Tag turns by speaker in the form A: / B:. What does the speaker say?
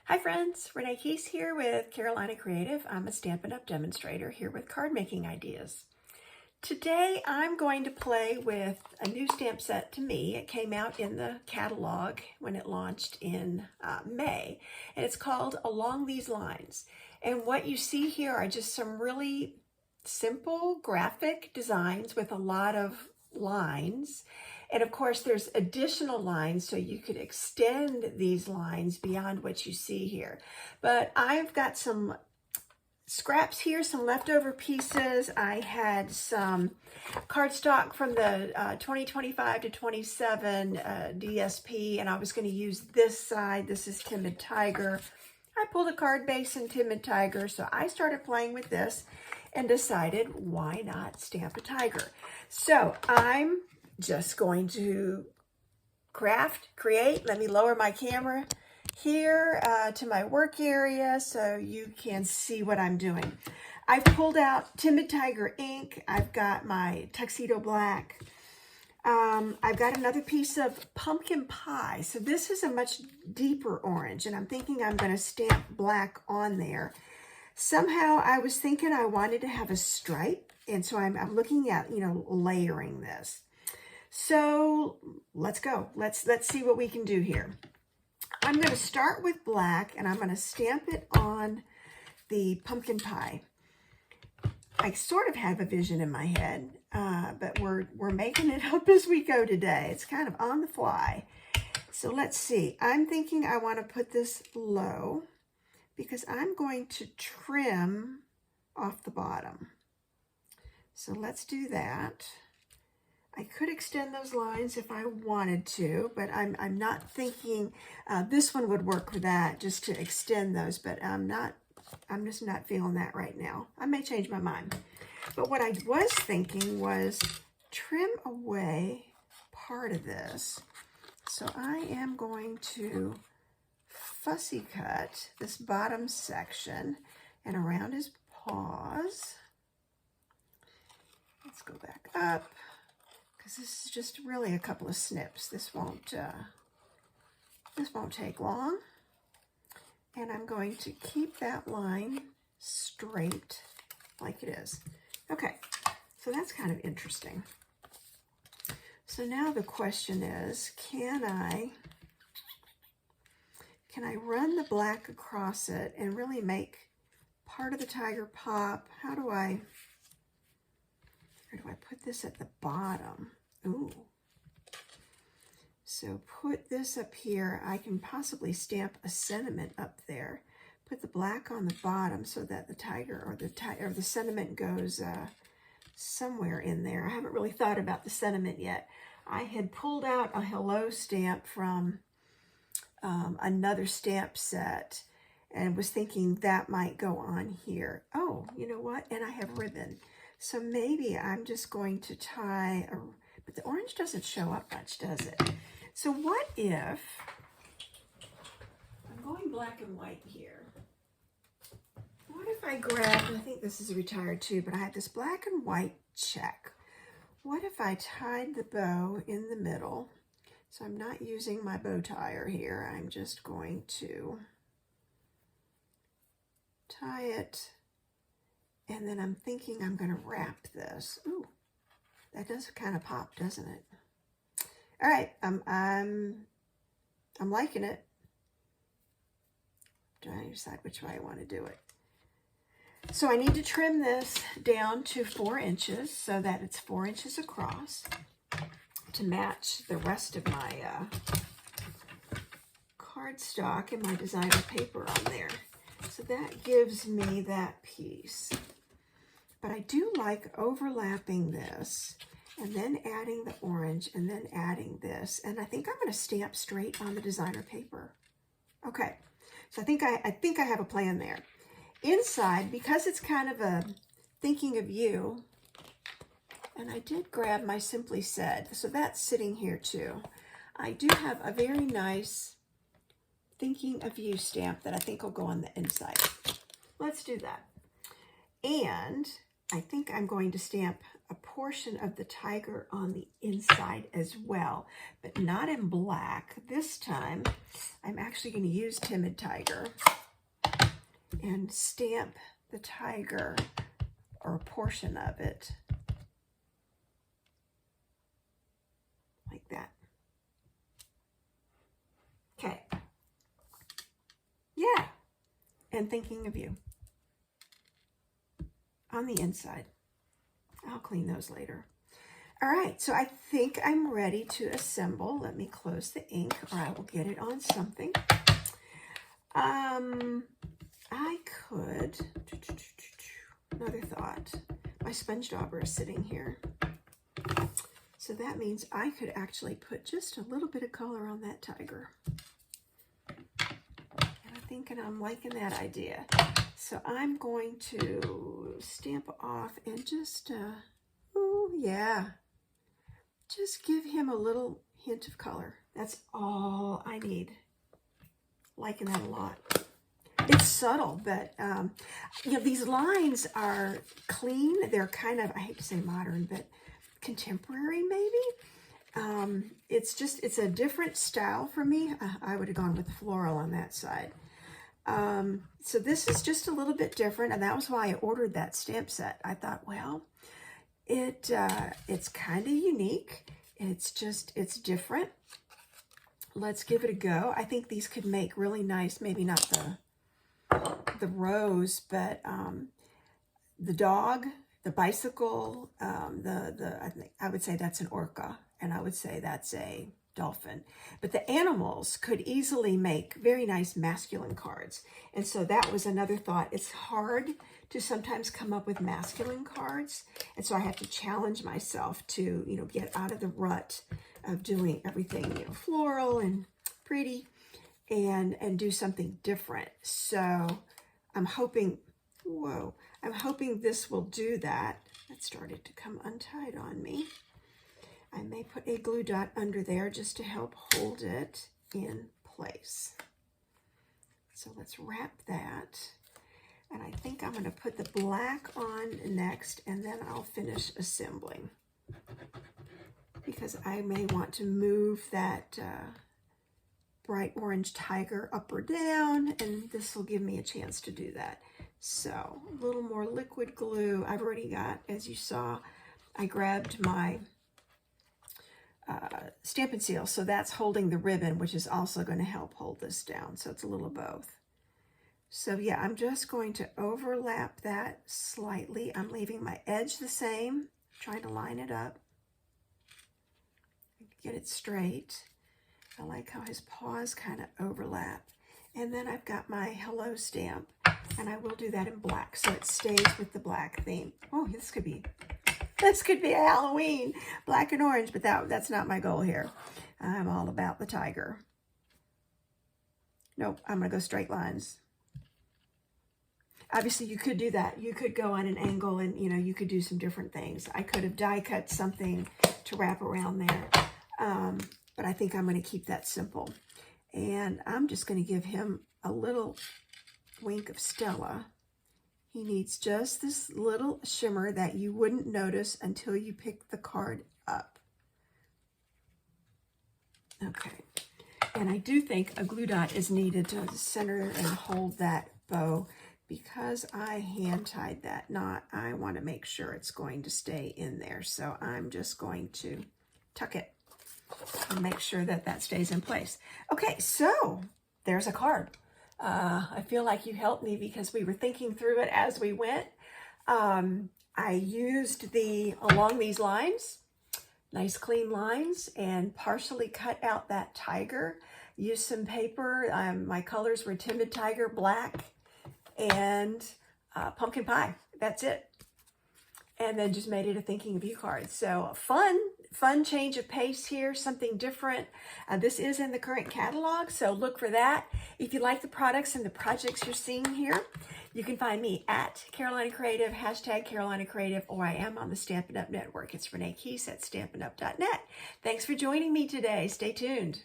A: Hi friends, Renee Keese here with Carolina Creative. I'm a Stampin' Up! Demonstrator here with card making ideas. Today I'm going to play with a new stamp set to me. It came out in the catalog when it launched in May, and it's called Along These Lines. And what you see here are just some really simple graphic designs with a lot of lines. And of course, there's additional lines, so you could extend these lines beyond what you see here. But I've got some scraps here, some leftover pieces. I had some cardstock from the 2025 to 27 DSP, and I was going to use this side. This is Timid Tiger. I pulled a card base in Timid Tiger, so I started playing with this and decided, why not stamp a tiger? So I'm just going to create. Let me lower my camera here to my work area so you can see what I'm doing. I've pulled out Timid Tiger ink. I've got my Tuxedo Black. I've got another piece of Pumpkin Pie. So this is a much deeper orange, and I'm thinking I'm going to stamp black on there. Somehow I was thinking I wanted to have a stripe, and so I'm looking at, layering this. So let's go. Let's see what we can do here. I'm going to start with black, and I'm going to stamp it on the Pumpkin Pie. I sort of have a vision in my head, but we're making it up as we go today. It's kind of on the fly. So let's see. I'm thinking I want to put this low because I'm going to trim off the bottom. So let's do that. I could extend those lines if I wanted to, but I'm not thinking this one would work for that, just to extend those, but I'm just not feeling that right now. I may change my mind. But what I was thinking was trim away part of this. So I am going to fussy cut this bottom section and around his paws. Let's go back up, because this is just really a couple of snips. This won't take long. And I'm going to keep that line straight like it is. Okay, so that's kind of interesting. So now the question is, can I run the black across it and really make part of the tiger pop? Or do I put this at the bottom? Ooh. So put this up here. I can possibly stamp a sentiment up there. Put the black on the bottom so that the tiger or the sentiment goes somewhere in there. I haven't really thought about the sentiment yet. I had pulled out a hello stamp from another stamp set and was thinking that might go on here. Oh, you know what? And I have ribbon. So maybe I'm just going to tie a, but the orange doesn't show up much, does it? So what if, I'm going black and white here. What if I grabbed, I think this is a retired too, but I have this black and white check. What if I tied the bow in the middle? So I'm not using my bow tire here. I'm just going to tie it. And then I'm thinking I'm going to wrap this. Ooh, that does kind of pop, doesn't it? All right, I'm liking it. Trying to decide which way I want to do it. So I need to trim this down to 4 inches so that it's 4 inches across to match the rest of my cardstock and my designer paper on there. So that gives me that piece. But I do like overlapping this and then adding the orange and then adding this. And I think I'm going to stamp straight on the designer paper. Okay, so I think I have a plan there. Inside, because it's kind of a thinking of you, and I did grab my Simply Said, so that's sitting here too. I do have a very nice thinking of you stamp that I think will go on the inside. Let's do that. And I think I'm going to stamp a portion of the tiger on the inside as well, but not in black. This time, I'm actually going to use Timid Tiger and stamp the tiger, or a portion of it, like that. Okay. Yeah. And thinking of you on the inside. I'll clean those later. All right, so I think I'm ready to assemble. Let me close the ink, or I will get it on something. I could, another thought, my sponge dauber is sitting here. So that means I could actually put just a little bit of color on that tiger. And I'm thinking I'm liking that idea. So I'm going to stamp off and just, oh yeah, just give him a little hint of color. That's all I need. Liking that a lot. It's subtle, but you know, these lines are clean. They're kind of, I hate to say modern, but contemporary maybe. It's a different style for me. I would have gone with floral on that side. So this is just a little bit different, and that was why I ordered that stamp set. I thought, well, it's kind of unique. It's different. Let's give it a go. I think these could make really nice, maybe not the rose, but the dog, the bicycle, I would say that's an orca, and I would say that's a dolphin. But the animals could easily make very nice masculine cards. And so that was another thought. It's hard to sometimes come up with masculine cards. And so I have to challenge myself to, you know, get out of the rut of doing everything, you know, floral and pretty, and do something different. So I'm hoping, whoa, I'm hoping this will do that. That started to come untied on me. I may put a glue dot under there just to help hold it in place. So let's wrap that. And I think I'm going to put the black on next, and then I'll finish assembling, because I may want to move that bright orange tiger up or down, and this will give me a chance to do that. So a little more liquid glue. I've already got, as you saw, I grabbed my Stampin' Seal, so that's holding the ribbon, which is also going to help hold this down. So it's a little of both. So yeah, I'm just going to overlap that slightly. I'm leaving my edge the same, trying to line it up, get it straight. I like how his paws kind of overlap. And then I've got my hello stamp, and I will do that in black so it stays with the black theme. Oh, this could be a Halloween, black and orange, but that's not my goal here. I'm all about the tiger. Nope, I'm gonna go straight lines. Obviously, you could do that. You could go on an angle, and you know, you could do some different things. I could have die cut something to wrap around there, but I think I'm going to keep that simple. And I'm just going to give him a little wink of Stella. He needs just this little shimmer that you wouldn't notice until you pick the card up. Okay. And I do think a glue dot is needed to center and hold that bow. Because I hand tied that knot, I want to make sure it's going to stay in there. So I'm just going to tuck it and make sure that that stays in place. Okay, so there's a card. I feel like you helped me because we were thinking through it as we went. I used along these lines, nice clean lines, and partially cut out that tiger. Used some paper. My colors were Timid Tiger, black, and pumpkin pie. That's it. And then just made it a thinking of you card. So fun change of pace here, something different. This is in the current catalog, so look for that. If you like the products and the projects you're seeing here, you can find me at Carolina Creative, hashtag Carolina Creative, or I am on the Stampin' Up! Network. It's Renee Keese at StampinUp.net. Thanks for joining me today. Stay tuned.